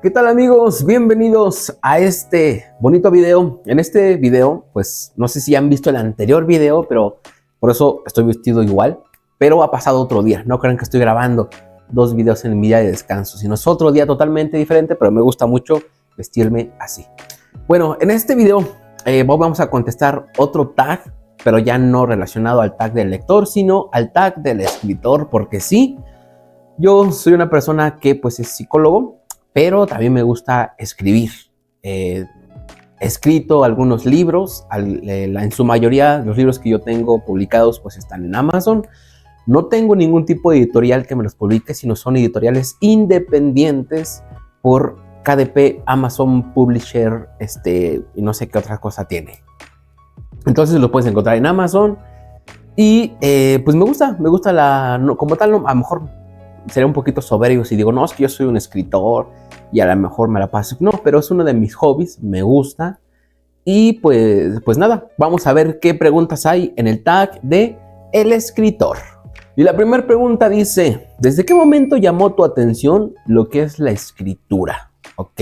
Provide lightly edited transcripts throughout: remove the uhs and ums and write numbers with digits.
¿Qué tal amigos? Bienvenidos a este bonito video. En este video, pues no sé si han visto el anterior video, pero por eso estoy vestido igual, pero ha pasado otro día. No crean que estoy grabando dos videos en mi día de descanso, sino es otro día totalmente diferente, pero me gusta mucho vestirme así. Bueno, en este video vamos a contestar otro tag, pero ya no relacionado al tag del lector, sino al tag del escritor, porque sí, yo soy una persona que pues es psicólogo, pero también me gusta escribir. He escrito algunos libros, en su mayoría los libros que yo tengo publicados pues están en Amazon. No tengo ningún tipo de editorial que me los publique, sino son editoriales independientes por KDP, Amazon Publisher, y no sé qué otra cosa tiene. Entonces lo puedes encontrar en Amazon y pues me gusta como tal, a lo mejor sería un poquito soberbio si digo, no, es que yo soy un escritor y a lo mejor me la paso. No, pero es uno de mis hobbies, me gusta. Y pues nada, vamos a ver qué preguntas hay en el tag de el escritor. Y la primera pregunta dice, ¿desde qué momento llamó tu atención lo que es la escritura? ¿Ok?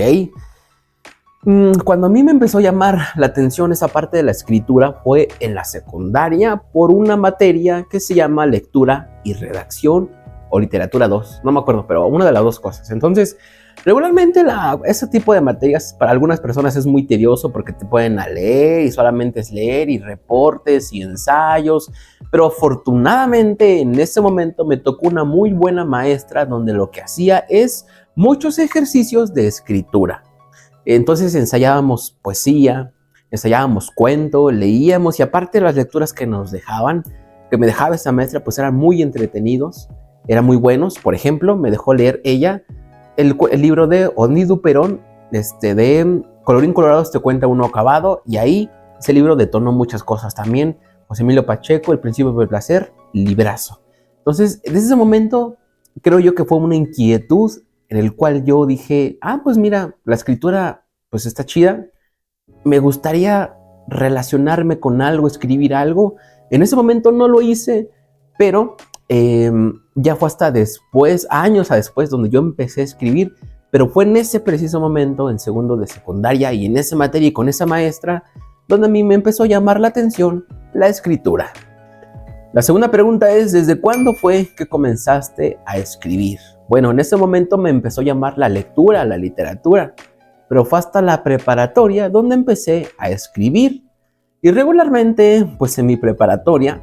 Cuando a mí me empezó a llamar la atención esa parte de la escritura fue en la secundaria por una materia que se llama lectura y redacción o literatura 2, no me acuerdo, pero una de las dos cosas. Entonces, regularmente ese tipo de materias para algunas personas es muy tedioso porque te ponen a leer y solamente es leer y reportes y ensayos, pero afortunadamente en ese momento me tocó una muy buena maestra donde lo que hacía es muchos ejercicios de escritura. Entonces ensayábamos poesía, ensayábamos cuento, leíamos y aparte las lecturas que nos dejaban, que me dejaba esa maestra, pues eran muy entretenidos, eran muy buenos. Por ejemplo, me dejó leer ella el libro de Odni Duperón, de Colorín Colorado te cuenta uno acabado, y ahí ese libro detonó muchas cosas. También José Emilio Pacheco, El Principio del Placer, librazo. Entonces, desde ese momento, creo yo que fue una inquietud en el cual yo dije, pues mira, la escritura pues está chida, me gustaría relacionarme con algo, escribir algo. En ese momento no lo hice, pero ya fue hasta después, años después, donde yo empecé a escribir, pero fue en ese preciso momento, en segundo de secundaria y en esa materia y con esa maestra, donde a mí me empezó a llamar la atención la escritura. La segunda pregunta es, ¿desde cuándo fue que comenzaste a escribir? Bueno, en ese momento me empezó a llamar la lectura, la literatura, pero fue hasta la preparatoria donde empecé a escribir. Y regularmente, pues en mi preparatoria,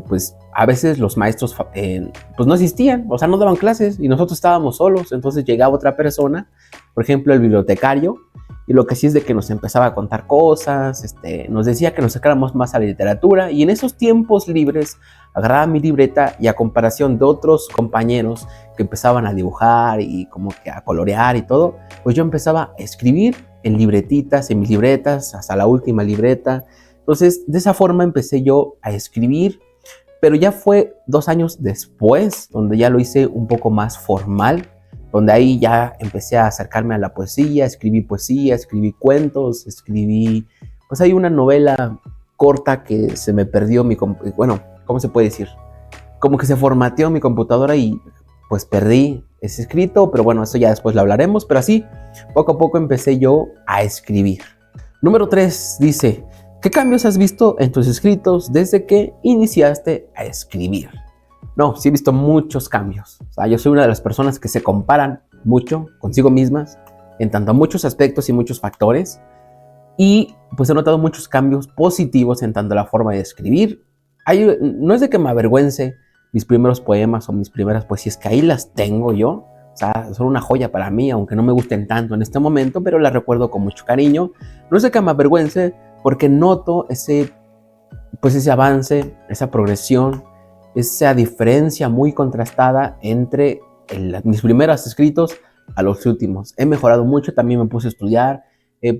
pues a veces los maestros pues no asistían, o sea, no daban clases y nosotros estábamos solos. Entonces llegaba otra persona, por ejemplo el bibliotecario, y lo que sí es de que nos empezaba a contar cosas, nos decía que nos sacáramos más a la literatura, y en esos tiempos libres agarraba mi libreta y a comparación de otros compañeros que empezaban a dibujar y como que a colorear y todo, pues yo empezaba a escribir en libretitas, en mis libretas, hasta la última libreta. Entonces de esa forma empecé yo a escribir, pero ya fue 2 años después donde ya lo hice un poco más formal, donde ahí ya empecé a acercarme a la poesía, escribí cuentos, pues hay una novela corta que se me perdió bueno, ¿cómo se puede decir? Como que se formateó mi computadora y pues perdí ese escrito, pero bueno, eso ya después lo hablaremos, pero así, poco a poco empecé yo a escribir. Número 3 dice, ¿qué cambios has visto en tus escritos desde que iniciaste a escribir? No, sí he visto muchos cambios. O sea, yo soy una de las personas que se comparan mucho consigo mismas en tanto a muchos aspectos y muchos factores. Y pues he notado muchos cambios positivos en tanto a la forma de escribir. No es de que me avergüence mis primeros poemas o mis primeras poesías, que ahí las tengo yo. O sea, son una joya para mí, aunque no me gusten tanto en este momento, pero las recuerdo con mucho cariño. No es de que me avergüence, porque noto ese avance, esa progresión, esa diferencia muy contrastada entre mis primeros escritos a los últimos. He mejorado mucho, también me puse a estudiar, he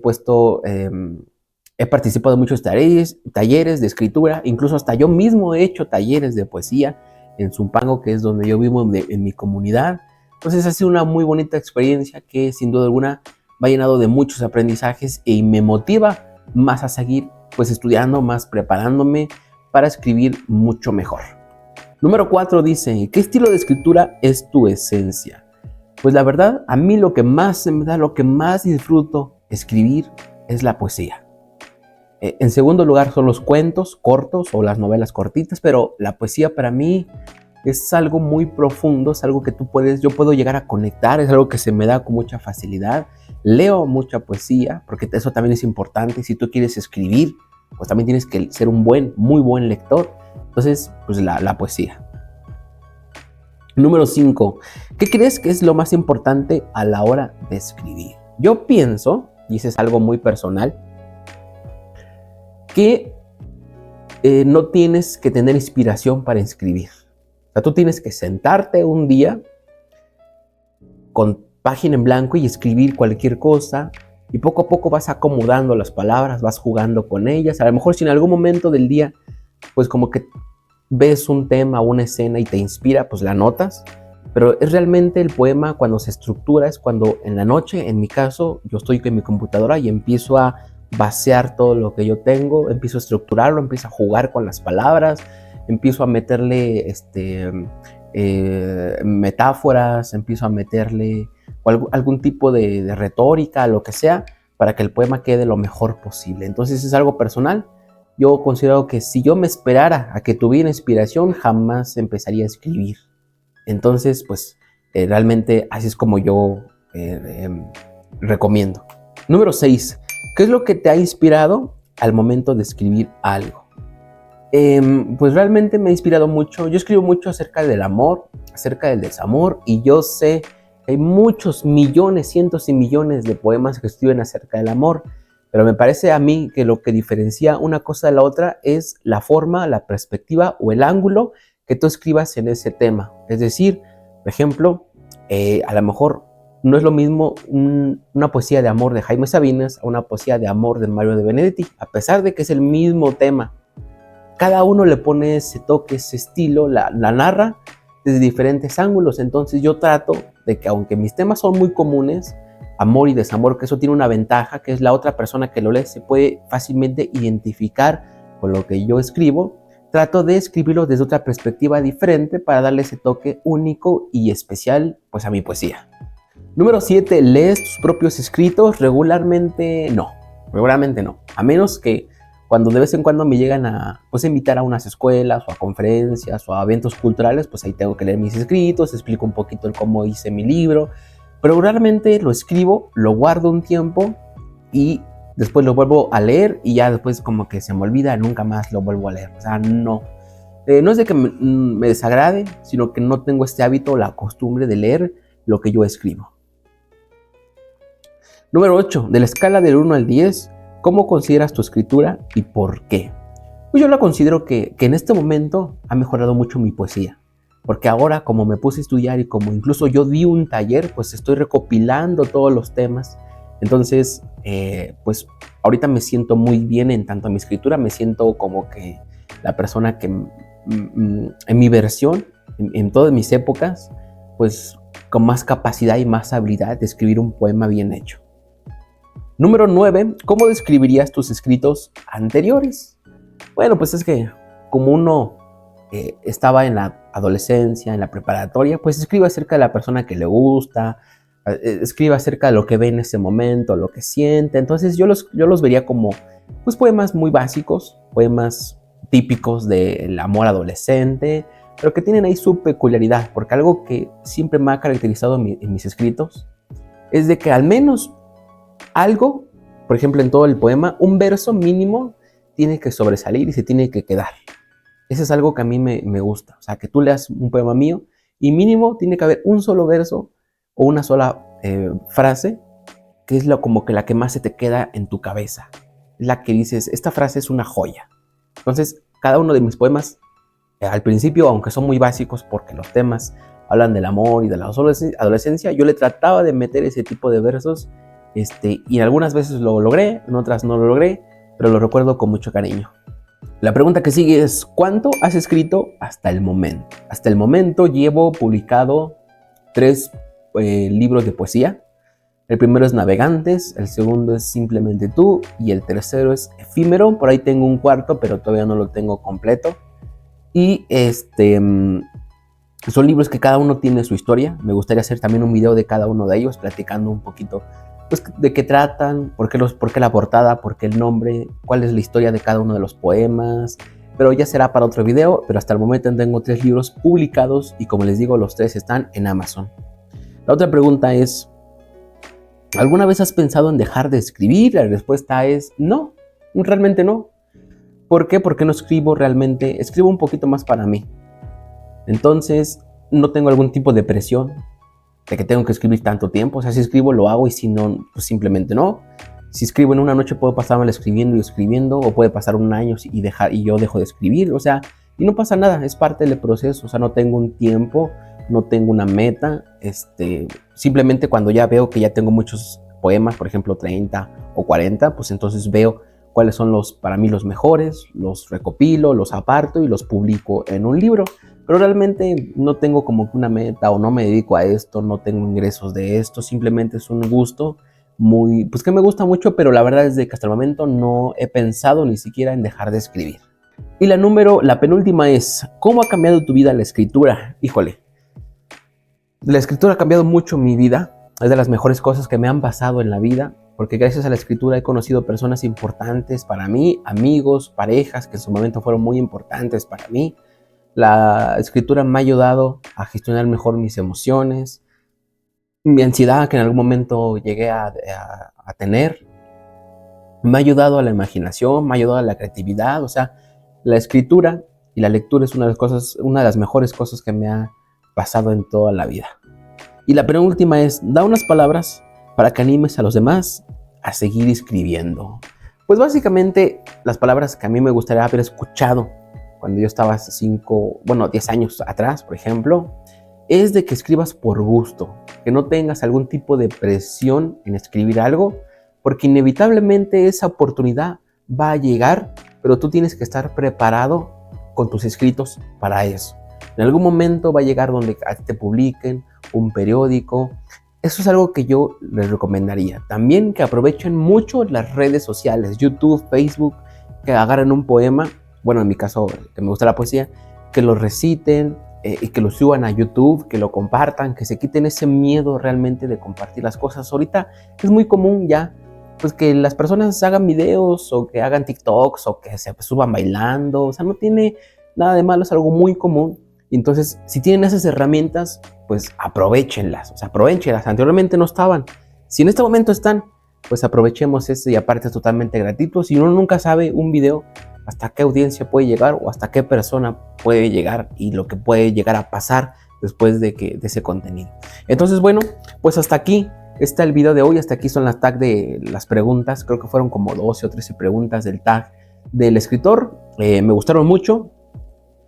participado en muchos talleres de escritura, incluso hasta yo mismo he hecho talleres de poesía en Zumpango, que es donde yo vivo en mi comunidad. Entonces ha sido una muy bonita experiencia que sin duda alguna me ha llenado de muchos aprendizajes y me motiva más a seguir pues estudiando, más preparándome para escribir mucho mejor. Número 4 dice, ¿qué estilo de escritura es tu esencia? Pues la verdad, a mí lo que más se me da, lo que más disfruto escribir es la poesía. En segundo lugar son los cuentos cortos o las novelas cortitas, pero la poesía para mí es algo muy profundo, es algo que yo puedo llegar a conectar, es algo que se me da con mucha facilidad. Leo mucha poesía, porque eso también es importante. Si tú quieres escribir, pues también tienes que ser un muy buen lector. Entonces, pues la poesía. Número 5. ¿Qué crees que es lo más importante a la hora de escribir? Yo pienso, y eso es algo muy personal, que no tienes que tener inspiración para escribir. O sea, tú tienes que sentarte un día con página en blanco y escribir cualquier cosa, y poco a poco vas acomodando las palabras, vas jugando con ellas. A lo mejor si en algún momento del día, pues como que ves un tema o una escena y te inspira, pues la anotas. Pero es realmente el poema cuando se estructura, es cuando en la noche, en mi caso, yo estoy con mi computadora y empiezo a vaciar todo lo que yo tengo, empiezo a estructurarlo, empiezo a jugar con las palabras, empiezo a meterle metáforas, empiezo a meterle algún tipo de retórica, lo que sea, para que el poema quede lo mejor posible. Entonces es algo personal. Yo considero que si yo me esperara a que tuviera inspiración, jamás empezaría a escribir. Entonces, pues, realmente así es como yo recomiendo. Número 6. ¿Qué es lo que te ha inspirado al momento de escribir algo? Pues realmente me ha inspirado mucho. Yo escribo mucho acerca del amor, acerca del desamor, y yo sé que hay muchos millones, cientos y millones de poemas que escriben acerca del amor, pero me parece a mí que lo que diferencia una cosa de la otra es la forma, la perspectiva o el ángulo que tú escribas en ese tema. Es decir, por ejemplo, a lo mejor no es lo mismo una poesía de amor de Jaime Sabines a una poesía de amor de Mario de Benedetti, a pesar de que es el mismo tema. Cada uno le pone ese toque, ese estilo, la narra desde diferentes ángulos. Entonces yo trato de que, aunque mis temas son muy comunes, amor y desamor, que eso tiene una ventaja, que es la otra persona que lo lee se puede fácilmente identificar con lo que yo escribo, trato de escribirlo desde otra perspectiva diferente para darle ese toque único y especial, pues, a mi poesía. Número 7. ¿Lees tus propios escritos? Regularmente no, a menos que cuando de vez en cuando me llegan a, pues, invitar a unas escuelas o a conferencias o a eventos culturales, pues ahí tengo que leer mis escritos, explico un poquito el cómo hice mi libro, pero realmente lo escribo, lo guardo un tiempo y después lo vuelvo a leer y ya después como que se me olvida, nunca más lo vuelvo a leer. O sea, no. No es de que me desagrade, sino que no tengo este hábito, la costumbre de leer lo que yo escribo. Número 8. De la escala del 1 al 10, ¿cómo consideras tu escritura y por qué? Pues yo la considero que en este momento ha mejorado mucho mi poesía. Porque ahora, como me puse a estudiar y como incluso yo di un taller, pues estoy recopilando todos los temas. Entonces, pues ahorita me siento muy bien en tanto a mi escritura, me siento como que la persona que en mi versión, en todas mis épocas, pues con más capacidad y más habilidad de escribir un poema bien hecho. Número 9. ¿Cómo describirías tus escritos anteriores? Bueno, pues es que como uno estaba en la adolescencia, en la preparatoria, pues escribe acerca de la persona que le gusta, escribe acerca de lo que ve en ese momento, lo que siente. Entonces yo los vería como, pues, poemas muy básicos, poemas típicos del amor adolescente, pero que tienen ahí su peculiaridad, porque algo que siempre me ha caracterizado en mis escritos es de que al menos algo, por ejemplo en todo el poema, un verso mínimo tiene que sobresalir y se tiene que quedar. Eso es algo que a mí me gusta. O sea, que tú leas un poema mío y mínimo tiene que haber un solo verso o una sola frase que es como que la que más se te queda en tu cabeza. Es la que dices, esta frase es una joya. Entonces, cada uno de mis poemas, al principio, aunque son muy básicos porque los temas hablan del amor y de la adolescencia, yo le trataba de meter ese tipo de versos y algunas veces lo logré, en otras no lo logré, pero lo recuerdo con mucho cariño. La pregunta que sigue es, ¿cuánto has escrito hasta el momento? Hasta el momento llevo publicado 3 libros de poesía. El primero es Navegantes, el segundo es Simplemente tú y el tercero es Efímero. Por ahí tengo un cuarto, pero todavía no lo tengo completo. Y Son libros que cada uno tiene su historia. Me gustaría hacer también un video de cada uno de ellos, platicando un poquito pues, de qué tratan, por qué la portada, por qué el nombre, cuál es la historia de cada uno de los poemas. Pero ya será para otro video, pero hasta el momento tengo 3 libros publicados y como les digo, los 3 están en Amazon. La otra pregunta es, ¿alguna vez has pensado en dejar de escribir? La respuesta es no, realmente no. ¿Por qué? Porque no escribo realmente, escribo un poquito más para mí. Entonces, no tengo algún tipo de presión de que tengo que escribir tanto tiempo. O sea, si escribo lo hago y si no, pues simplemente no. Si escribo en una noche puedo pasármela escribiendo y escribiendo, o puede pasar un año y yo dejo de escribir. O sea, y no pasa nada, es parte del proceso. O sea, no tengo un tiempo, no tengo una meta. Simplemente cuando ya veo que ya tengo muchos poemas, por ejemplo 30 o 40, pues entonces veo cuáles son para mí los mejores, los recopilo, los aparto y los publico en un libro. Pero realmente no tengo como que una meta o no me dedico a esto, no tengo ingresos de esto, simplemente es un gusto pues que me gusta mucho, pero la verdad es que hasta el momento no he pensado ni siquiera en dejar de escribir. Y la penúltima es, ¿cómo ha cambiado tu vida la escritura? Híjole, la escritura ha cambiado mucho mi vida, es de las mejores cosas que me han pasado en la vida, porque gracias a la escritura he conocido personas importantes para mí, amigos, parejas que en su momento fueron muy importantes para mí. La escritura me ha ayudado a gestionar mejor mis emociones, mi ansiedad que en algún momento llegué a tener. Me ha ayudado a la imaginación, me ha ayudado a la creatividad. O sea, la escritura y la lectura es una de las mejores cosas que me ha pasado en toda la vida. Y la penúltima es, da unas palabras para que animes a los demás a seguir escribiendo. Pues básicamente las palabras que a mí me gustaría haber escuchado cuando yo estaba 10 años atrás, por ejemplo, es de que escribas por gusto, que no tengas algún tipo de presión en escribir algo, porque inevitablemente esa oportunidad va a llegar, pero tú tienes que estar preparado con tus escritos para eso. En algún momento va a llegar donde te publiquen un periódico. Eso es algo que yo les recomendaría. También que aprovechen mucho las redes sociales, YouTube, Facebook, que agarren un poema, bueno, en mi caso, que me gusta la poesía, que lo reciten y que lo suban a YouTube, que lo compartan, que se quiten ese miedo realmente de compartir las cosas. Ahorita es muy común ya, pues que las personas hagan videos o que hagan TikToks o que se suban bailando. O sea, no tiene nada de malo, es algo muy común. Entonces, si tienen esas herramientas, pues aprovechenlas. O sea, aprovechenlas. Anteriormente no estaban. Si en este momento están, pues aprovechemos eso y aparte es totalmente gratuito. Si uno nunca sabe un video, hasta qué audiencia puede llegar o hasta qué persona puede llegar y lo que puede llegar a pasar después de ese contenido. Entonces, bueno, pues hasta aquí está el video de hoy. Hasta aquí son las tag de las preguntas. Creo que fueron como 12 o 13 preguntas del tag del escritor. Me gustaron mucho.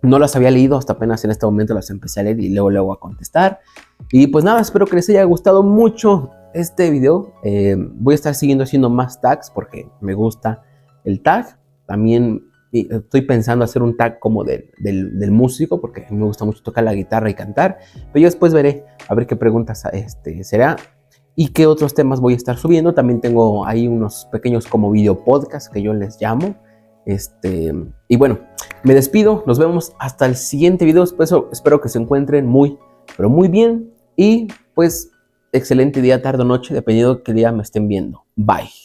No las había leído, hasta apenas en este momento las empecé a leer y luego a contestar. Y pues nada, espero que les haya gustado mucho este video. Voy a estar siguiendo haciendo más tags porque me gusta el tag. También estoy pensando hacer un tag como del músico, porque me gusta mucho tocar la guitarra y cantar. Pero yo después veré a ver qué preguntas será y qué otros temas voy a estar subiendo. También tengo ahí unos pequeños como video podcast que yo les llamo. Y bueno, me despido, nos vemos hasta el siguiente video. Espero que se encuentren muy, pero muy bien. Y pues excelente día, tarde o noche, dependiendo de qué día me estén viendo. Bye.